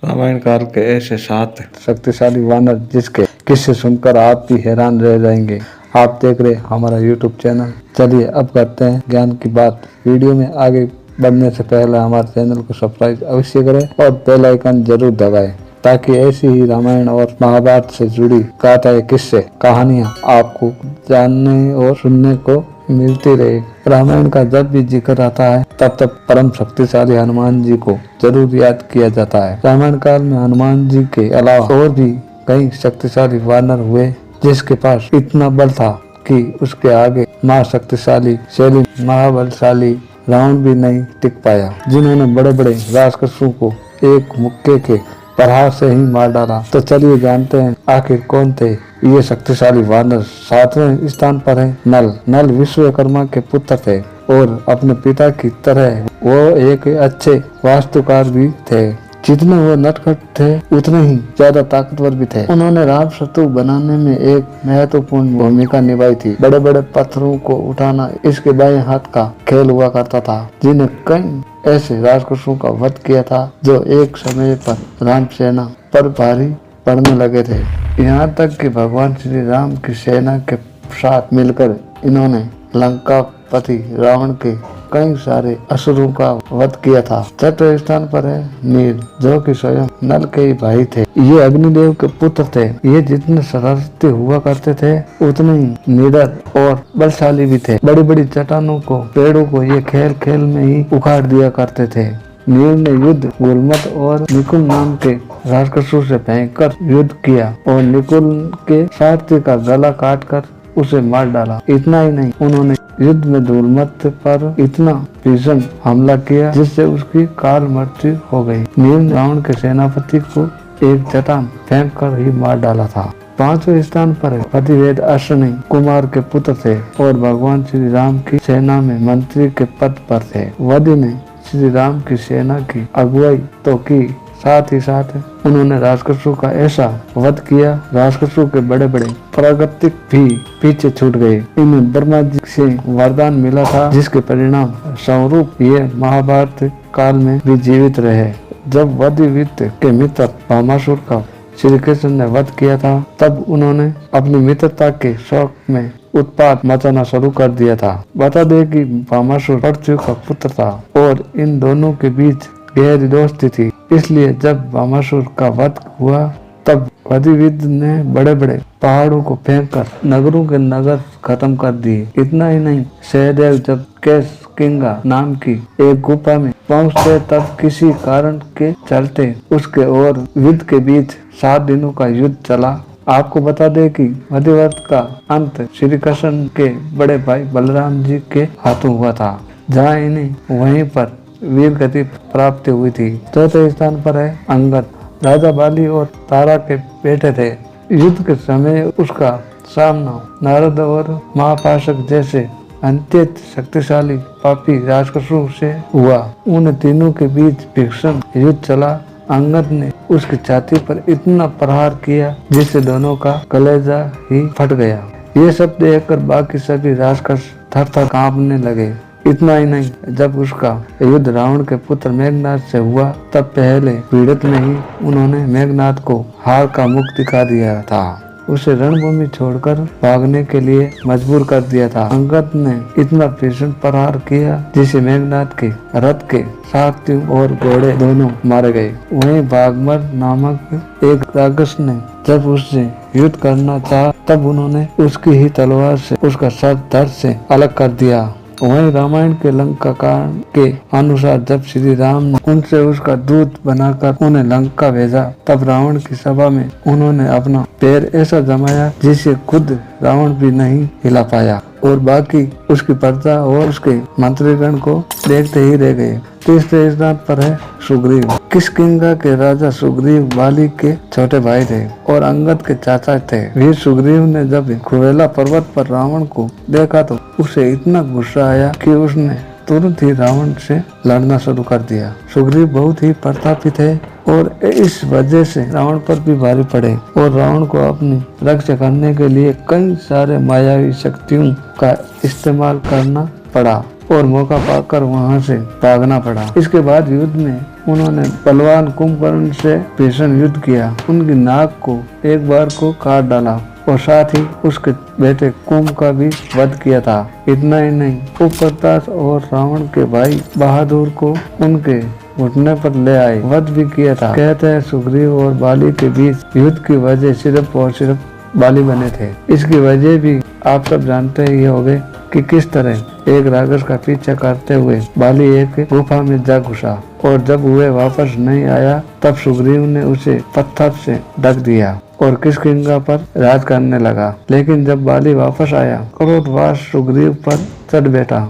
रामायण काल के ऐसे 7 शक्तिशाली वानर जिसके किस्से सुनकर आप भी हैरान रह जाएंगे। आप देख रहे हमारा YouTube चैनल। चलिए अब करते हैं ज्ञान की बात। वीडियो में आगे बढ़ने से पहले हमारे चैनल को सब्सक्राइब अवश्य करें और बेल आइकन जरूर दबाएं ताकि ऐसी ही रामायण और महाभारत से जुड़ी गाथाएं, किस्से, कहानियां आपको जानने और सुनने को मिलती रहे। रामायण का जब भी जिक्र आता है तब परम शक्तिशाली हनुमान जी को जरूर याद किया जाता है। रामायण काल में हनुमान जी के अलावा और भी कई शक्तिशाली वानर हुए जिसके पास इतना बल था कि उसके आगे महाशक्तिशाली शैली महाबलशाली रावण भी नहीं टिक पाया, जिन्होंने बड़े बड़े राक्षसों को एक मुक्के के प्रहार से ही मार डाला। तो चलिए जानते हैं आखिर कौन थे ये शक्तिशाली वानर। 7वें स्थान पर है नल। नल विश्वकर्मा के पुत्र थे और अपने पिता की तरह वो एक अच्छे वास्तुकार भी थे। जितने वो नटखट थे उतने ही ज्यादा ताकतवर भी थे। उन्होंने राम सेतु बनाने में एक महत्वपूर्ण भूमिका निभाई थी। बड़े बड़े पत्थरों को उठाना इसके बाएं हाथ का खेल हुआ करता था, जिन्हें कई ऐसे राक्षसों का वध किया था जो एक समय पर राम सेना पर भारी पड़ने लगे थे। यहाँ तक कि भगवान श्री राम की सेना के साथ मिलकर इन्होंने लंकापति रावण के कई सारे असुरों का वध किया था। 6वें स्थान पर है नील, जो कि स्वयं नल के ही भाई थे। ये अग्निदेव के पुत्र थे। ये जितने शरारती हुआ करते थे उतने ही निडर और बलशाली भी थे। बड़ी बड़ी चट्टानों को, पेड़ों को ये खेल खेल में ही उखाड़ दिया करते थे। नील ने युद्ध गुलमत और निकुल नाम के राक्षसों से भयंकर युद्ध किया और निकुल के सारथी का गला काटकर उसे मार डाला। इतना ही नहीं, उन्होंने युद्ध में दुलमत पर इतना भीषण हमला किया जिससे उसकी काल मृत्यु हो गई। नील रावण के सेनापति को एक चट्टान फेंक कर ही मार डाला था। 5वें स्थान पर पतिवेद अश्विनी कुमार के पुत्र थे और भगवान श्री राम की सेना में मंत्री के पद पर थे। वधि ने श्री राम की सेना की अगुवाई तो की, साथ ही साथ उन्होंने राक्षसों का ऐसा वध किया, राक्षसों के बड़े बड़े प्राकृतिक भी पीछे छूट गए। इन्हें ब्रह्मा जी से वरदान मिला था, जिसके परिणाम स्वरूप ये महाभारत काल में भी जीवित रहे। जब वधिवित के मित्र भामासुर का श्री कृष्ण ने वध किया था, तब उन्होंने अपनी मित्रता के शौक में उत्पात मचाना शुरू कर दिया था। बता दे कि भामासुर पृथ्वी का पुत्र था और इन दोनों के बीच गहरी दोस्ती थी। इसलिए जब भामासुर का वध हुआ तब वधिविद ने बड़े बड़े पहाड़ों को फेंककर नगरों के नगर खत्म कर दिए। इतना ही नहीं, सहदेव जब केशकिंगा नाम की एक गुफा में पहुंचते तब किसी कारण के चलते उसके और विद के बीच 7 दिनों का युद्ध चला। आपको बता दें कि वधिवत का अंत श्री कृष्ण के बड़े भाई बलराम जी के हाथों हुआ था, जहाँ इन्हें वहीं पर वीर गति प्राप्त हुई थी। 4थे स्थान पर है अंगद। राजा बाली और तारा के बेटे थे। युद्ध के समय उसका सामना नारद और महापाशक जैसे अत्यंत शक्तिशाली पापी राक्षसों से हुआ। उन तीनों के बीच भीषण युद्ध चला। अंगद ने उसकी छाती पर इतना प्रहार किया जिससे दोनों का कलेजा ही फट गया। ये सब देखकर बाकी सभी राक्षस थर-थर कांपने लगे। इतना ही नहीं, जब उसका युद्ध रावण के पुत्र मेघनाद से हुआ तब पहले पीड़ित में ही उन्होंने मेघनाद को हार का मुख दिखा दिया था। उसे रणभूमि छोड़कर भागने के लिए मजबूर कर दिया था। अंगद ने इतना भीषण प्रहार किया जिसे मेघनाद के रथ के सारथियों और घोड़े दोनों मारे गए। वहीं भागमर नामक एक राक्षस ने जब उससे युद्ध करना चाहा तब उन्होंने उसकी ही तलवार से उसका सर धड़ से अलग कर दिया। वहीं रामायण के लंका कांड के अनुसार जब श्री राम ने उनसे उसका दूत बनाकर उन्हें लंका भेजा, तब रावण की सभा में उन्होंने अपना पैर ऐसा जमाया जिसे खुद रावण भी नहीं हिला पाया और बाकी उसकी प्रजा और उसके मंत्रीगण को देखते ही रह गए। 3रे स्थान पर है सुग्रीव। किष्किंधा के राजा सुग्रीव बाली के छोटे भाई थे और अंगद के चाचा थे। वीर सुग्रीव ने जब कुबेला पर्वत पर रावण को देखा तो उसे इतना गुस्सा आया कि उसने तुरंत ही रावण से लड़ना शुरू कर दिया। सुग्रीव बहुत ही प्रतापी थे और इस वजह से रावण पर भी भारी पड़े और रावण को अपनी रक्षा करने के लिए कई सारे मायावी शक्तियों का इस्तेमाल करना पड़ा। और मौका पाकर वहां से भागना पड़ा। इसके बाद युद्ध में उन्होंने बलवान कुंभकर्ण से भीषण युद्ध किया, उनकी नाक को एक बार को काट डाला और साथ ही उसके बेटे कुंभ का भी वध किया था। इतना ही नहीं, उपप्रताश और रावण के भाई बहादुर को उनके घुटने पर ले आए, वध भी किया था। कहते हैं सुग्रीव और बाली के बीच युद्ध की वजह सिर्फ और सिर्फ बाली बने थे। इसकी वजह भी आप सब जानते ही होंगे कि किस तरह एक राक्षस का पीछा करते हुए बाली एक गुफा में जा घुसा और जब वह वापस नहीं आया तब सुग्रीव ने उसे पत्थर से ढक दिया और किष्किंधा पर राज करने लगा। लेकिन जब बाली वापस आया, क्रोधवश सुग्रीव पर चढ़ बैठा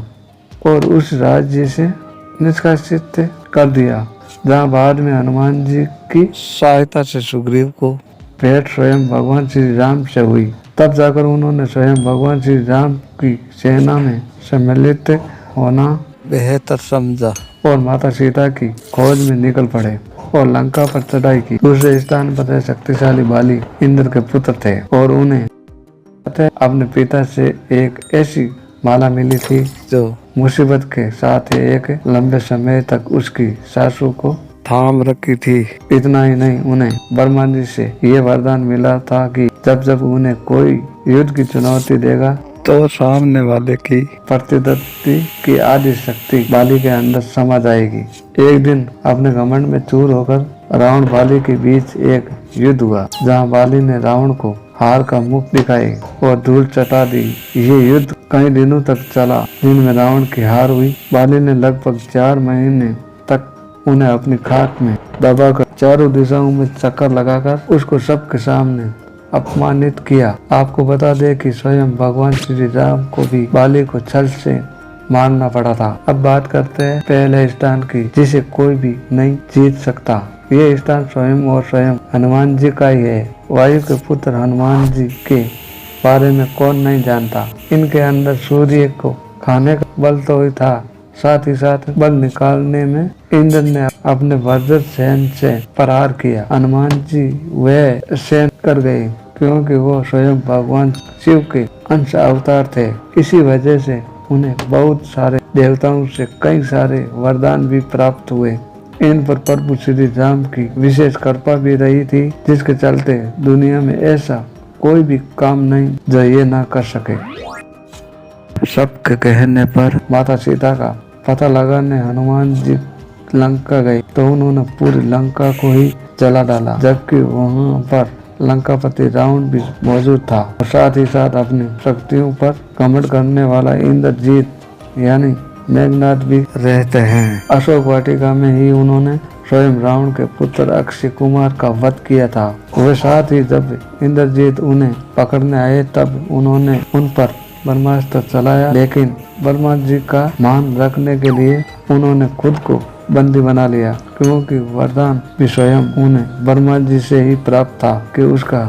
और उस राज्य से निष्कासित कर दिया, जहाँ बाद में हनुमान जी की सहायता से सुग्रीव को भेंट स्वयं भगवान श्री राम से हुई। तब जाकर उन्होंने स्वयं भगवान श्री राम की सेना में सम्मिलित होना बेहतर समझा और माता सीता की खोज में निकल पड़े और लंका पर चढ़ाई की। दूसरे स्थान पर शक्तिशाली बाली इंद्र के पुत्र थे और उन्हें अपने पिता से एक ऐसी माला मिली थी जो मुसीबत के साथ एक लंबे समय तक उसकी सासू को थाम रखी थी। इतना ही नहीं, उन्हें ब्रह्मा जी से ये वरदान मिला था कि जब जब उन्हें कोई युद्ध की चुनौती देगा तो सामने वाले की प्रतिद्वंदी की आदि शक्ति बाली के अंदर समा जाएगी। एक दिन अपने घमंड में चूर होकर रावण बाली के बीच एक युद्ध हुआ, जहां बाली ने रावण को हार का मुख दिखाई और धूल चटा दी। ये युद्ध कई दिनों तक चला, जिनमें रावण की हार हुई। बाली ने लगभग 4 महीने तक उन्हें अपनी खाक में दबाकर चारों दिशाओं में चक्कर लगाकर उसको सबके सामने अपमानित किया। आपको बता दें कि स्वयं भगवान श्री राम को भी बाली को छल से मारना पड़ा था। अब बात करते हैं पहले स्थान की, जिसे कोई भी नहीं जीत सकता। ये स्थान स्वयं और स्वयं हनुमान जी का ही है। वायु के पुत्र हनुमान जी के बारे में कौन नहीं जानता। इनके अंदर सूर्य को खाने का बल तो ही था, साथ ही साथ बल निकालने में इंद्र ने अपने वज्र सेन से प्रहार किया। हनुमान जी वह सेन कर गए क्योंकि वो स्वयं भगवान शिव के अंश अवतार थे। इसी वजह से उन्हें बहुत सारे देवताओं से कई सारे वरदान भी प्राप्त हुए। इन पर प्रभु श्री राम की विशेष कृपा भी रही थी, जिसके चलते दुनिया में ऐसा कोई भी काम नहीं जो ये ना कर सके। सबके कहने पर माता सीता का पता लगाने हनुमान जी लंका गए तो उन्होंने पूरी लंका को ही जला डाला, जबकि वहां पर लंकापति रावण भी मौजूद था और साथ ही साथ अपनी शक्तियों पर घमंड करने वाला इंद्रजीत यानी मेघनाथ भी रहते हैं। अशोक वाटिका में ही उन्होंने स्वयं रावण के पुत्र अक्षय कुमार का वध किया था। वह साथ ही जब इंद्रजीत उन्हें पकड़ने आए तब उन्होंने उन पर ब्रह्मास्त्र चलाया, लेकिन ब्रह्मा जी का मान रखने के लिए उन्होंने खुद को बंदी बना लिया, क्योंकि वरदान भी स्वयं उन्हें ब्रह्मा जी से ही प्राप्त था कि उसका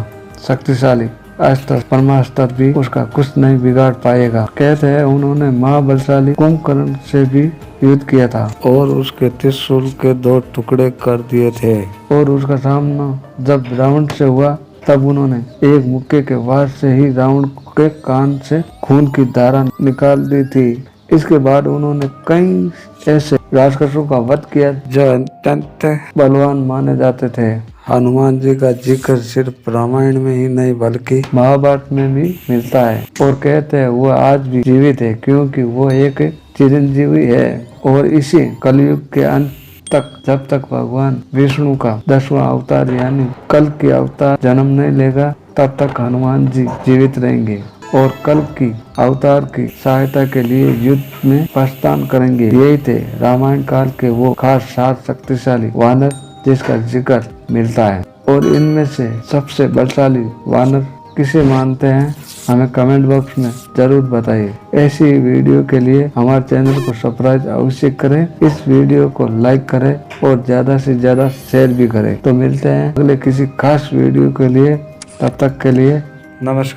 शक्तिशाली अस्त्र ब्रह्मास्त्र भी उसका कुछ नहीं बिगाड़ पाएगा। कहते हैं उन्होंने महाबलशाली कुंभकर्ण से भी युद्ध किया था और उसके त्रिशूल के 2 टुकड़े कर दिए थे और उसका सामना जब रावण से हुआ तब उन्होंने एक मुक्के के वार से ही रावण के कान से खून की धारा निकाल दी थी। इसके बाद उन्होंने कई ऐसे राक्षसों का वध किया जो अत्यंत बलवान माने जाते थे। हनुमान जी का जिक्र सिर्फ रामायण में ही नहीं बल्कि महाभारत में भी मिलता है और कहते हैं वो आज भी जीवित है, क्योंकि वो एक चिरंजीवी है और इसी कलयुग के अंत तक जब तक भगवान विष्णु का 10वां अवतार यानी कल की अवतार जन्म नहीं लेगा तब तक हनुमान जी जीवित रहेंगे और कल की अवतार की सहायता के लिए युद्ध में प्रस्थान करेंगे। यही थे रामायण काल के वो खास 7 शक्तिशाली वानर जिसका जिक्र मिलता है। और इनमें से सबसे बलशाली वानर किसे मानते हैं हमें कमेंट बॉक्स में जरूर बताइए। ऐसी वीडियो के लिए हमारे चैनल को सब्सक्राइब अवश्य करें, इस वीडियो को लाइक करें और ज्यादा से ज्यादा शेयर भी करें। तो मिलते हैं अगले किसी खास वीडियो के लिए, तब तक के लिए नमस्कार।